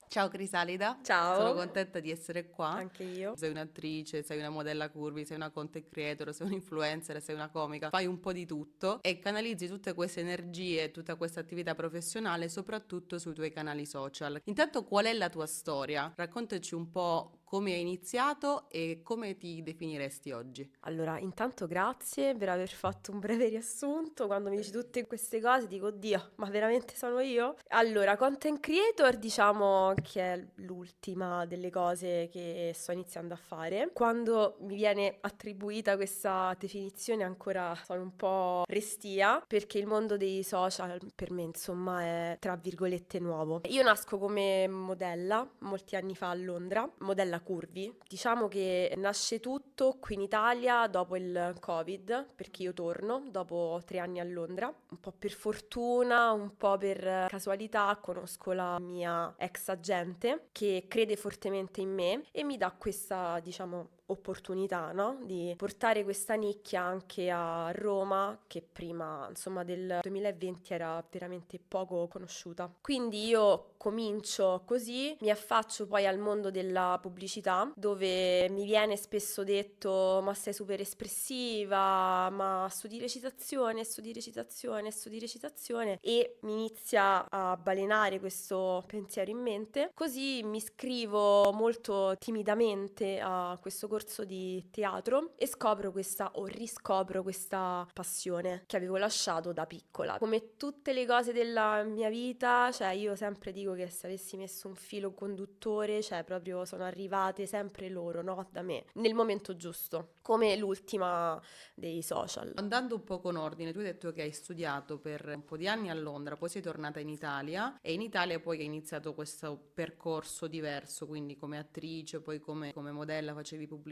Ciao Crisalida, sono Ciao, contenta di essere qua. anche io. Sei un'attrice, sei una modella curvy, sei una content creator, sei un influencer, sei una comica, fai un po' di tutto e canalizzi tutte queste energie, tutta questa attività professionale soprattutto sui tuoi canali social. Intanto qual è la tua storia? Raccontaci un po' come hai iniziato e come ti definiresti oggi. Allora, intanto grazie per aver fatto un breve riassunto. Quando mi dici tutte queste cose dico, oddio, ma veramente sono io? Allora, content creator diciamo che è l'ultima delle cose che sto iniziando a fare. Quando mi viene attribuita questa definizione ancora sono un po' restia, perché il mondo dei social per me insomma è tra virgolette nuovo. Io nasco come modella molti anni fa a Londra, modella curvy. Diciamo che nasce tutto qui in Italia dopo il Covid, perché io torno dopo 3 anni a Londra, un po' per fortuna, un po' per casualità, conosco la mia ex agente che crede fortemente in me e mi dà questa, diciamo, opportunità, no? Di portare questa nicchia anche a Roma, che prima, insomma, del 2020 era veramente poco conosciuta. Quindi io comincio così, mi affaccio poi al mondo della pubblicità, dove mi viene spesso detto: ma sei super espressiva, ma studi recitazione, studi recitazione, studi recitazione, e mi inizia a balenare questo pensiero in mente. Così mi iscrivo molto timidamente a questo corso di teatro e scopro questa, o riscopro questa passione che avevo lasciato da piccola. Come tutte le cose della mia vita, cioè io sempre dico che se avessi messo un filo conduttore, cioè proprio sono arrivate sempre loro, no? Da me, nel momento giusto, come l'ultima dei social. Andando un po' con ordine, tu hai detto che hai studiato per un po' di anni a Londra, poi sei tornata in Italia e in Italia poi hai iniziato questo percorso diverso, quindi come attrice, poi come modella facevi pubblicità.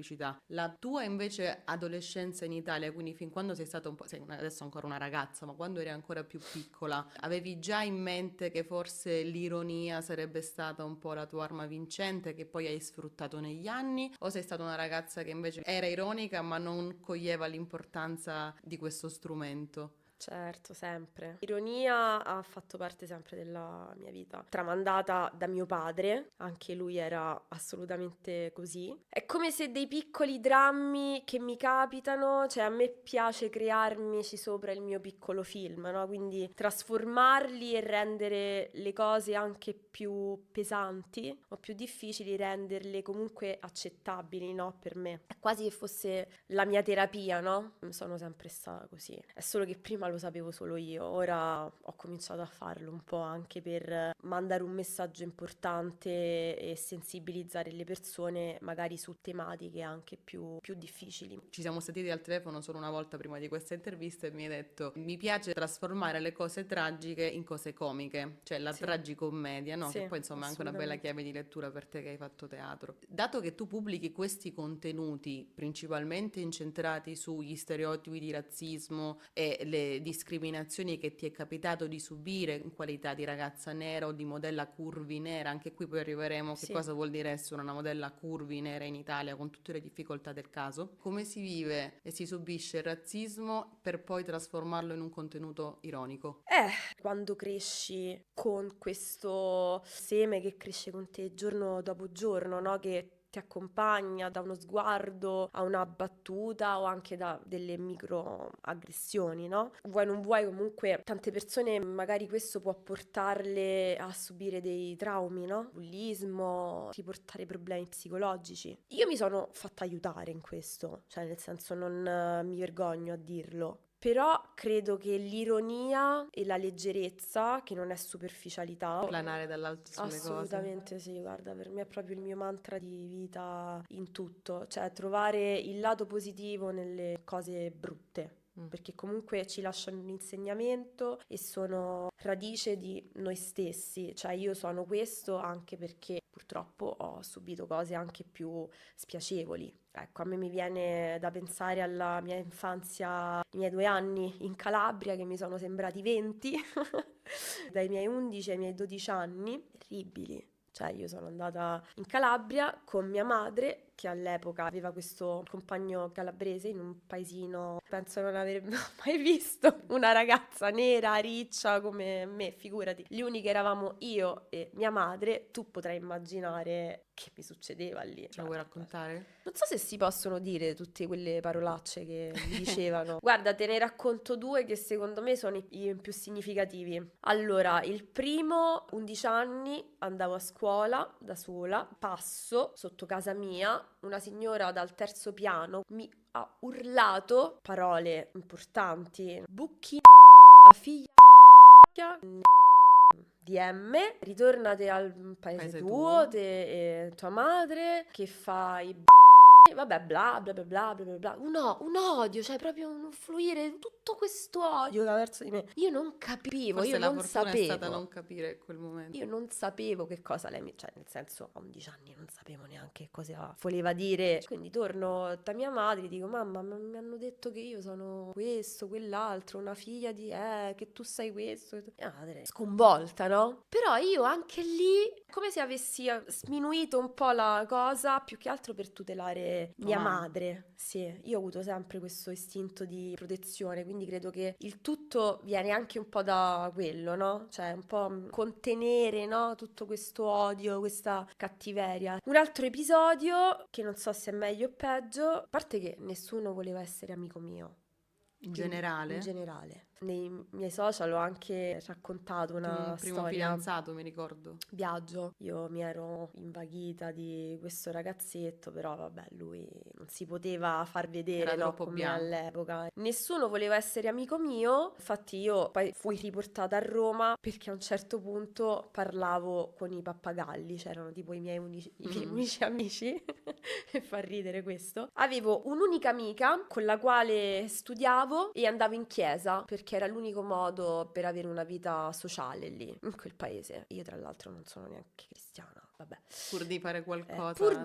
La tua invece adolescenza in Italia, quindi fin quando sei stata un po', sei adesso ancora una ragazza, ma quando eri ancora più piccola, avevi già in mente che forse l'ironia sarebbe stata un po' la tua arma vincente che poi hai sfruttato negli anni? O sei stata una ragazza che invece era ironica ma non coglieva l'importanza di questo strumento? Certo, sempre. L'ironia ha fatto parte sempre della mia vita, tramandata da mio padre, anche lui era assolutamente così. È come se dei piccoli drammi che mi capitano, cioè a me piace crearmici sopra il mio piccolo film, no? Quindi trasformarli e rendere le cose anche più pesanti o più difficili, renderle comunque accettabili, no? Per me. È quasi che fosse la mia terapia, no? Sono sempre stata così. È solo che prima lo sapevo solo io, ora ho cominciato a farlo un po' anche per mandare un messaggio importante e sensibilizzare le persone magari su tematiche anche più difficili. Ci siamo sentiti al telefono solo una volta prima di questa intervista e mi hai detto mi piace trasformare le cose tragiche in cose comiche, cioè la Sì, tragicommedia, no? Che sì, poi insomma è anche una bella assolutamente. chiave di lettura per te che hai fatto teatro. Dato che tu pubblichi questi contenuti principalmente incentrati sugli stereotipi di razzismo e le discriminazioni che ti è capitato di subire in qualità di ragazza nera o di modella curvy nera, anche qui poi arriveremo che Sì. cosa vuol dire essere una modella curvy nera in Italia con tutte le difficoltà del caso, come si vive e si subisce il razzismo per poi trasformarlo in un contenuto ironico. Quando cresci con questo seme che cresce con te giorno dopo giorno, no? Che ti accompagna da uno sguardo a una battuta o anche da delle microaggressioni, no? Vuoi non vuoi, comunque tante persone magari questo può portarle a subire dei traumi, no? Bullismo, riportare problemi psicologici. Io mi sono fatta aiutare in questo, cioè nel senso non mi vergogno a dirlo. Però credo che l'ironia e la leggerezza, che non è superficialità, Planare dall'alto sulle cose. assolutamente sì, guarda, per me è proprio il mio mantra di vita in tutto, cioè trovare il lato positivo nelle cose brutte. Mm. Perché comunque ci lasciano un insegnamento e sono radice di noi stessi, cioè io sono questo anche perché purtroppo ho subito cose anche più spiacevoli. Ecco, a me mi viene da pensare alla mia infanzia, i miei 2 anni in Calabria che mi sono sembrati 20, dai miei 11 ai miei 12 anni, terribili. Cioè io sono andata in Calabria con mia madre che all'epoca aveva questo compagno calabrese in un paesino, penso non aver mai visto una ragazza nera, riccia come me, figurati. Gli unici eravamo io e mia madre, tu potrai immaginare che mi succedeva lì. Ce lo vuoi raccontare? Non so se si possono dire tutte quelle parolacce che mi dicevano. Guarda, te ne racconto due che secondo me sono i più significativi. Allora, il primo, 11 anni, andavo a scuola da sola, passo sotto casa mia, una signora dal terzo piano mi ha urlato parole importanti. Bucchina, figlia DM, ritornate al paese tuo, te e tua madre, che fai vabbè, bla bla bla bla bla bla. Un odio, cioè proprio un fluire, tutto questo odio verso di me. Io non capivo, Forse io la non fortuna è stata sapevo. non capire in quel momento. Io non sapevo che cosa lei mi... Cioè, nel senso, a 11 anni non sapevo neanche cosa voleva dire. Quindi torno da mia madre e dico, mamma, mi hanno detto che io sono questo, quell'altro, una figlia di... che tu sei questo. Mia madre sconvolta, no? Però io anche lì, come se avessi sminuito un po' la cosa, più che altro per tutelare mia madre. Sì, io ho avuto sempre questo istinto di protezione, quindi credo che il tutto viene anche un po' da quello, no? Cioè un po' contenere, no? Tutto questo odio, questa cattiveria. Un altro episodio, che non so se è meglio o peggio, a parte che nessuno voleva essere amico mio. In Quindi, generale? in generale. Nei miei social ho anche raccontato una Un primo storia. fidanzato, mi ricordo. Viaggio, io mi ero invaghita di questo ragazzetto, però vabbè, lui non si poteva far vedere, Era no, troppo come bianco. all'epoca. Nessuno voleva essere amico mio, infatti io poi fui riportata a Roma perché a un certo punto parlavo con i pappagalli, c'erano tipo i miei unici amici, e fa ridere questo. Avevo un'unica amica con la quale studiavo e andavo in chiesa perché era l'unico modo per avere una vita sociale lì, in quel paese. Io tra l'altro non sono neanche cristiana, vabbè. Pur di fare qualcosa, Pur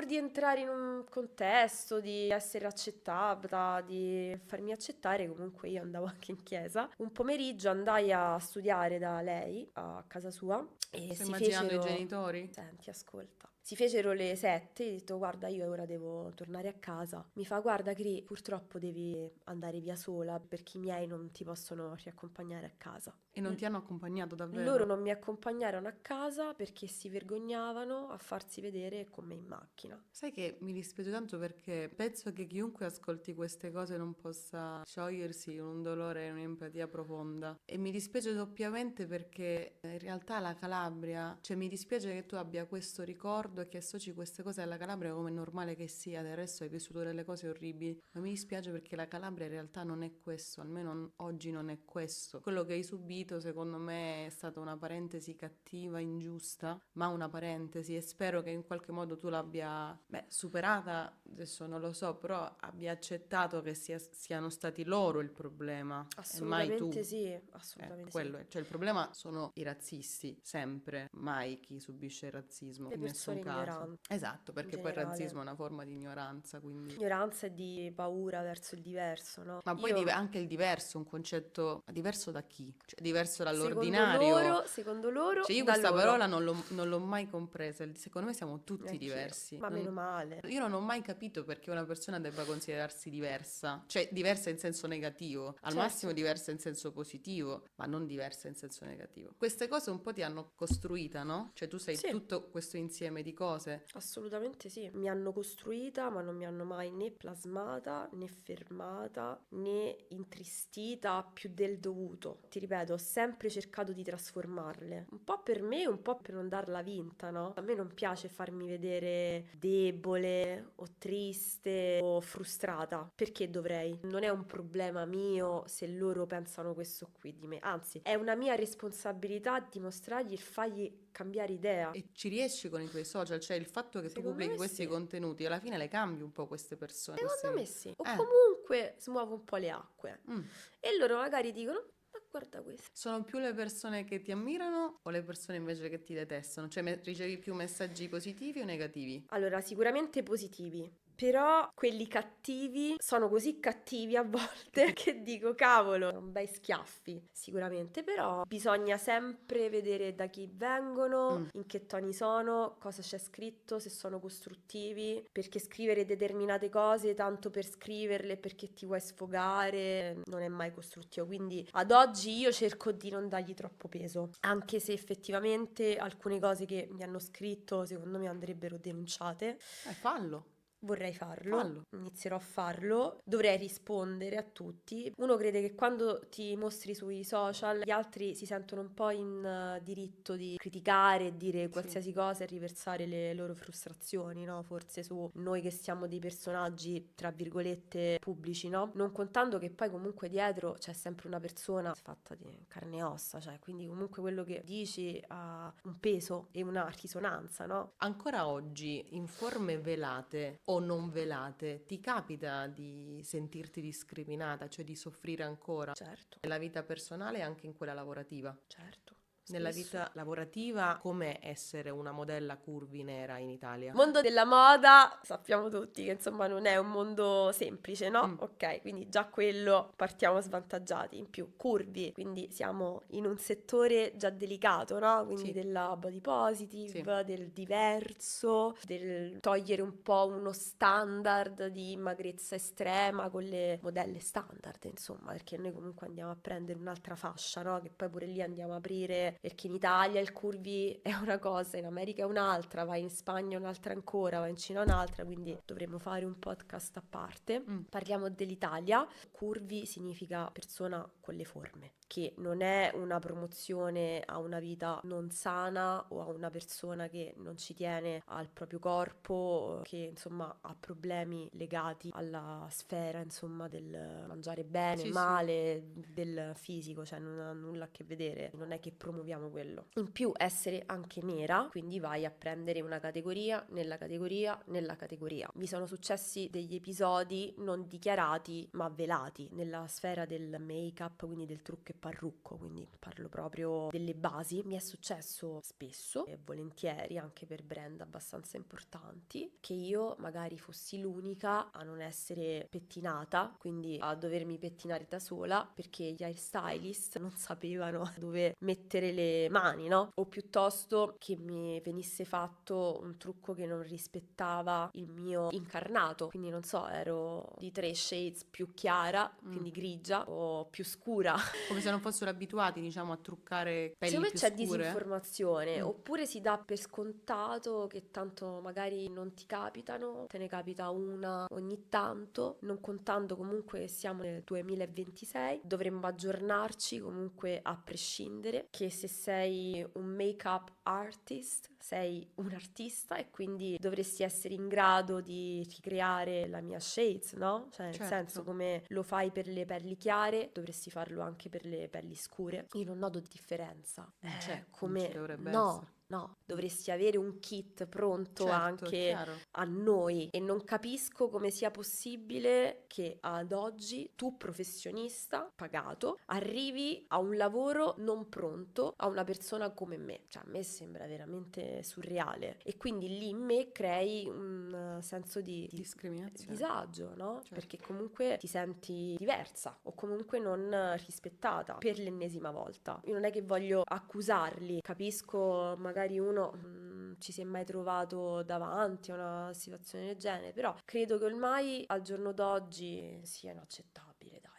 di entrare in un contesto, di essere accettata, di farmi accettare, comunque io andavo anche in chiesa. Un pomeriggio andai a studiare da lei a casa sua e Sto si immaginando fecero... i genitori? Senti, ascolta. Si fecero le 7, ho detto guarda io ora devo tornare a casa. Mi fa guarda Cri, purtroppo devi andare via sola perché i miei non ti possono riaccompagnare a casa. E non ti hanno accompagnato davvero? Loro non mi accompagnarono a casa perché si vergognavano a farsi vedere con me in macchina. Sai che mi dispiace tanto perché penso che chiunque ascolti queste cose non possa sciogliersi in un dolore e un'empatia profonda. E mi dispiace doppiamente perché in realtà la Calabria, cioè mi dispiace che tu abbia questo ricordo e che associ queste cose alla Calabria come è normale che sia, del resto hai vissuto delle cose orribili, ma mi dispiace perché la Calabria in realtà non è questo, almeno oggi non è questo. Quello che hai subito secondo me è stata una parentesi cattiva, ingiusta, ma una parentesi, e spero che in qualche modo tu l'abbia superata, adesso non lo so, però abbia accettato che siano stati loro il problema e mai tu. Assolutamente sì, assolutamente sì. Quello è, cioè il problema sono i razzisti, sempre, mai chi subisce il razzismo, Le in nessun persone caso. ignoranti. Esatto, perché In poi il generale. razzismo è una forma di ignoranza, quindi... Ignoranza e di paura verso il diverso, no? Ma poi anche il diverso, un concetto diverso da chi? Cioè diverso dall'ordinario. Secondo loro, Cioè io da questa loro. parola non l'ho mai compresa, secondo me siamo tutti Anch'io, diversi. ma meno male. Io non ho mai capito perché una persona debba considerarsi diversa, cioè diversa in senso negativo, al Certo. massimo diversa in senso positivo, ma non diversa in senso negativo. Queste cose un po' ti hanno costruita, no? Cioè tu sei Sì. tutto questo insieme di cose. Assolutamente sì, mi hanno costruita ma non mi hanno mai né plasmata né fermata né intristita più del dovuto. Ti ripeto, ho sempre cercato di trasformarle, un po' per me, un po' per non darla vinta, no? A me non piace farmi vedere debole o triste o frustrata, perché dovrei? Non è un problema mio se loro pensano questo qui di me, anzi è una mia responsabilità dimostrargli e fargli cambiare idea. E ci riesci con i tuoi social, cioè il fatto che tu Secondo pubblichi me questi sì. contenuti, alla fine le cambi un po' queste persone. Secondo me sì. O Eh. comunque smuovo un po' le acque. Mm. E loro magari dicono, ma guarda questo. Sono più le persone che ti ammirano o le persone invece che ti detestano? Cioè ricevi più messaggi positivi o negativi? Allora, sicuramente positivi. Però quelli cattivi sono così cattivi a volte che dico, cavolo, sono bei schiaffi sicuramente, però bisogna sempre vedere da chi vengono, in che toni sono, cosa c'è scritto, se sono costruttivi, perché scrivere determinate cose tanto per scriverle perché ti vuoi sfogare non è mai costruttivo, quindi ad oggi io cerco di non dargli troppo peso, anche se effettivamente alcune cose che mi hanno scritto secondo me andrebbero denunciate. Fallo. Vorrei Fallo. inizierò a farlo, dovrei rispondere a tutti. Uno crede che quando ti mostri sui social gli altri si sentono un po' in diritto di criticare, dire qualsiasi cosa e riversare le loro frustrazioni, no? Forse su noi che siamo dei personaggi, tra virgolette, pubblici, no? Non contando che poi comunque dietro c'è sempre una persona fatta di carne e ossa, cioè quindi comunque quello che dici ha un peso e una risonanza, no? Ancora oggi, in forme velate o non velate, ti capita di sentirti discriminata, cioè di soffrire ancora Certo, nella vita personale e anche in quella lavorativa? certo. Nella Spesso. vita lavorativa, com'è essere una modella curvy nera in Italia? Mondo della moda, sappiamo tutti che insomma non è un mondo semplice, no? Mm. Ok, quindi già quello partiamo svantaggiati, in più curvi, quindi siamo in un settore già delicato, no? Quindi Sì. della body positive, Sì. del diverso, del togliere un po' uno standard di magrezza estrema con le modelle standard, insomma, perché noi comunque andiamo a prendere un'altra fascia, no? Che poi pure lì andiamo a aprire, perché in Italia il curvy è una cosa, in America è un'altra, vai in Spagna un'altra ancora, vai in Cina un'altra, quindi dovremmo fare un podcast a parte. Parliamo dell'Italia. Curvy significa persona con le forme, che non è una promozione a una vita non sana o a una persona che non ci tiene al proprio corpo, che insomma ha problemi legati alla sfera insomma del mangiare bene, Sì, sì. male, del fisico, cioè non ha nulla a che vedere, non è che promuoviamo quello. In più essere anche nera, quindi vai a prendere una categoria, nella categoria, nella categoria. Mi sono successi degli episodi non dichiarati ma velati nella sfera del make-up, quindi del trucco e parrucco, quindi parlo proprio delle basi. Mi è successo spesso e volentieri anche per brand abbastanza importanti che io magari fossi l'unica a non essere pettinata, quindi a dovermi pettinare da sola perché gli hairstylist non sapevano dove mettere le mani, no? O piuttosto che mi venisse fatto un trucco che non rispettava il mio incarnato, quindi non so, ero di 3 shades più chiara, quindi grigia, o più scura. Come se non fossero abituati, diciamo, a truccare pelli Secondo me più c'è scure. disinformazione, oppure si dà per scontato che tanto magari non ti capitano, te ne capita una ogni tanto, non contando comunque che siamo nel 2026, dovremmo aggiornarci comunque a prescindere, che se sei un make-up artist sei un artista e quindi dovresti essere in grado di ricreare la mia shades, no? Cioè nel Certo. senso come lo fai per le pelli chiare, dovresti farlo anche per le pelli scure. Io non noto differenza. Non c'è, non Come ci dovrebbe no, essere. no, dovresti avere un kit pronto Certo, è anche chiaro. a noi e non capisco come sia possibile che ad oggi tu professionista pagato arrivi a un lavoro non pronto a una persona come me, cioè a me sembra veramente surreale e quindi lì in me crei un senso di Discriminazione. disagio, no? Certo. Perché comunque ti senti diversa o comunque non rispettata per l'ennesima volta. Io non è che voglio accusarli, capisco magari uno ci si è mai trovato davanti a una situazione del genere, però credo che ormai al giorno d'oggi sia inaccettabile, dai.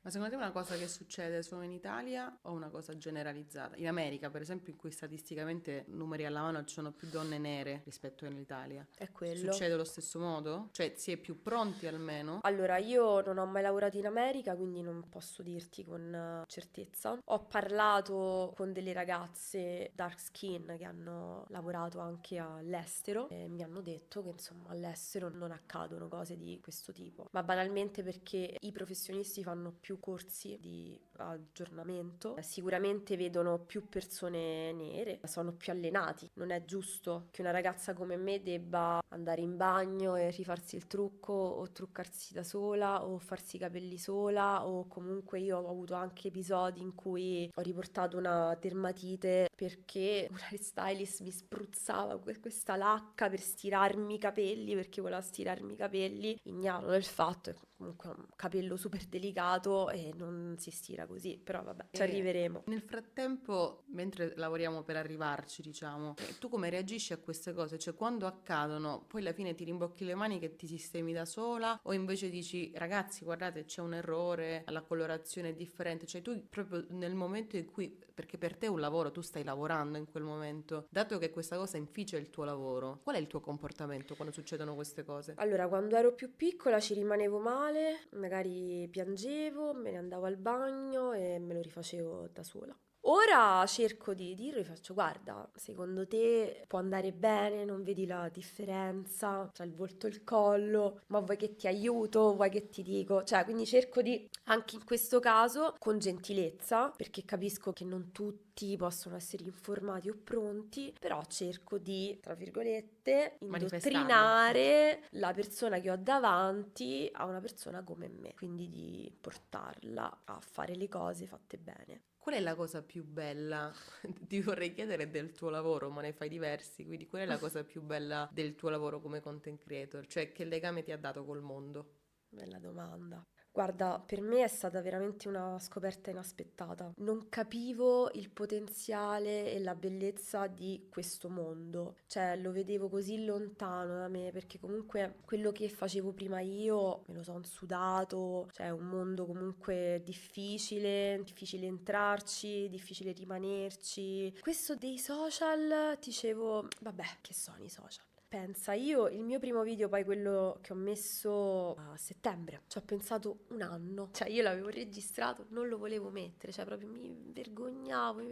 Ma secondo te è una cosa che succede solo in Italia o una cosa generalizzata? In America, per esempio, in cui statisticamente, numeri alla mano, ci sono più donne nere rispetto all'Italia. È quello. Succede allo stesso modo? Cioè, si è più pronti almeno? Allora, io non ho mai lavorato in America, quindi non posso dirti con certezza. Ho parlato con delle ragazze dark skin che hanno lavorato anche all'estero e mi hanno detto che insomma all'estero non accadono cose di questo tipo, ma banalmente perché i professionisti fanno più più corsi di aggiornamento, sicuramente vedono più persone nere, sono più allenati. Non è giusto che una ragazza come me debba andare in bagno e rifarsi il trucco o truccarsi da sola o farsi i capelli sola, o comunque io ho avuto anche episodi in cui ho riportato una dermatite perché una stylist mi spruzzava questa lacca per stirarmi i capelli, perché voleva stirarmi i capelli, ignaro del fatto che comunque è un capello super delicato e non si stira così, però vabbè, ci arriveremo. Nel frattempo, mentre lavoriamo per arrivarci, diciamo, tu come reagisci a queste cose? Cioè, quando accadono, poi alla fine ti rimbocchi le mani che ti sistemi da sola, o invece dici, ragazzi, guardate, c'è un errore, la colorazione è differente, cioè tu proprio nel momento in cui, perché per te è un lavoro, tu stai lavorando in quel momento, dato che questa cosa inficia il tuo lavoro, qual è il tuo comportamento quando succedono queste cose? Allora, quando ero più piccola ci rimanevo male, magari piangevo, me ne andavo al bagno e me lo rifacevo da sola. Ora cerco di dirlo e faccio, guarda, secondo te può andare bene, non vedi la differenza tra il volto e il collo, ma vuoi che ti aiuto, vuoi che ti dico? Cioè, quindi cerco di, anche in questo caso, con gentilezza, perché capisco che non tutti possono essere informati o pronti, però cerco di, tra virgolette, indottrinare la persona che ho davanti a una persona come me, quindi di portarla a fare le cose fatte bene. Qual è la cosa più bella? Ti vorrei chiedere del tuo lavoro, ma ne fai diversi, quindi qual è la cosa più bella del tuo lavoro come content creator? Cioè, che legame ti ha dato col mondo? Bella domanda. Guarda, per me è stata veramente una scoperta inaspettata. Non capivo il potenziale e la bellezza di questo mondo, cioè lo vedevo così lontano da me, perché comunque quello che facevo prima io me lo sono sudato, cioè è un mondo comunque difficile, difficile entrarci, difficile rimanerci. Questo dei social, dicevo, vabbè, che sono i social? Pensa, io il mio primo video, poi quello che ho messo a settembre, ci ho pensato un anno, cioè io l'avevo registrato, non lo volevo mettere, cioè proprio mi vergognavo.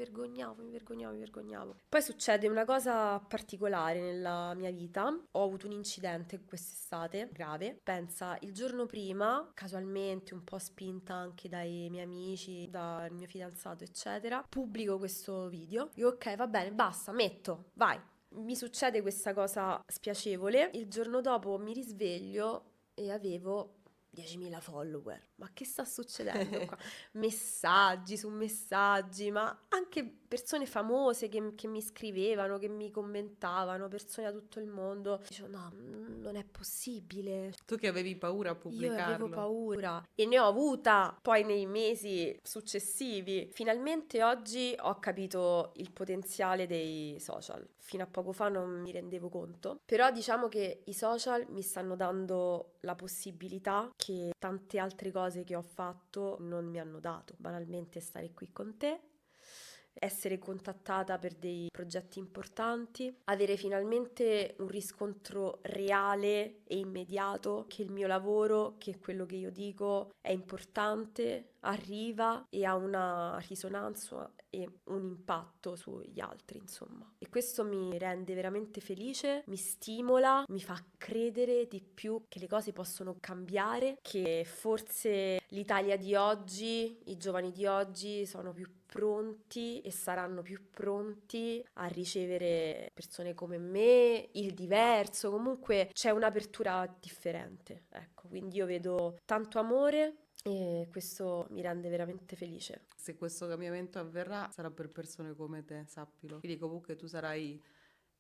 Poi succede una cosa particolare nella mia vita, ho avuto un incidente quest'estate, grave, pensa, il giorno prima, casualmente un po' spinta anche dai miei amici, dal mio fidanzato, eccetera, pubblico questo video, dico ok, va bene, basta, metto, vai. Mi succede questa cosa spiacevole, il giorno dopo mi risveglio e avevo 10.000 follower. Ma che sta succedendo qua? Messaggi su messaggi, ma anche persone famose che mi scrivevano, che mi commentavano, persone da tutto il mondo. Dicevo, no, non è possibile. Tu che avevi paura a Io avevo pubblicarlo? paura e ne ho avuta poi nei mesi successivi. Finalmente oggi ho capito il potenziale dei social. Fino a poco fa non mi rendevo conto, però diciamo che i social mi stanno dando la possibilità che tante altre cose che ho fatto non mi hanno dato. Banalmente stare qui con te, essere contattata per dei progetti importanti, avere finalmente un riscontro reale e immediato che il mio lavoro, che quello che io dico è importante, arriva e ha una risonanza e un impatto sugli altri, insomma. E questo mi rende veramente felice, mi stimola, mi fa credere di più che le cose possono cambiare, che forse l'Italia di oggi, i giovani di oggi sono più pronti e saranno più pronti a ricevere persone come me, il diverso, comunque c'è un'apertura differente, ecco, quindi io vedo tanto amore e questo mi rende veramente felice. Se questo cambiamento avverrà, sarà per persone come te, sappilo. Quindi comunque tu sarai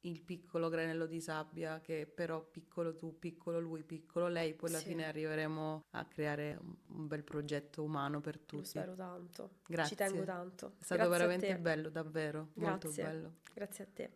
il piccolo granello di sabbia che però piccolo tu, piccolo lui, piccolo lei, poi alla Sì, fine arriveremo a creare un bel progetto umano per lo tutti. spero tanto, ci tengo Grazie. tanto. È stato Grazie a veramente te, bello, davvero, molto grazie, bello. grazie a te.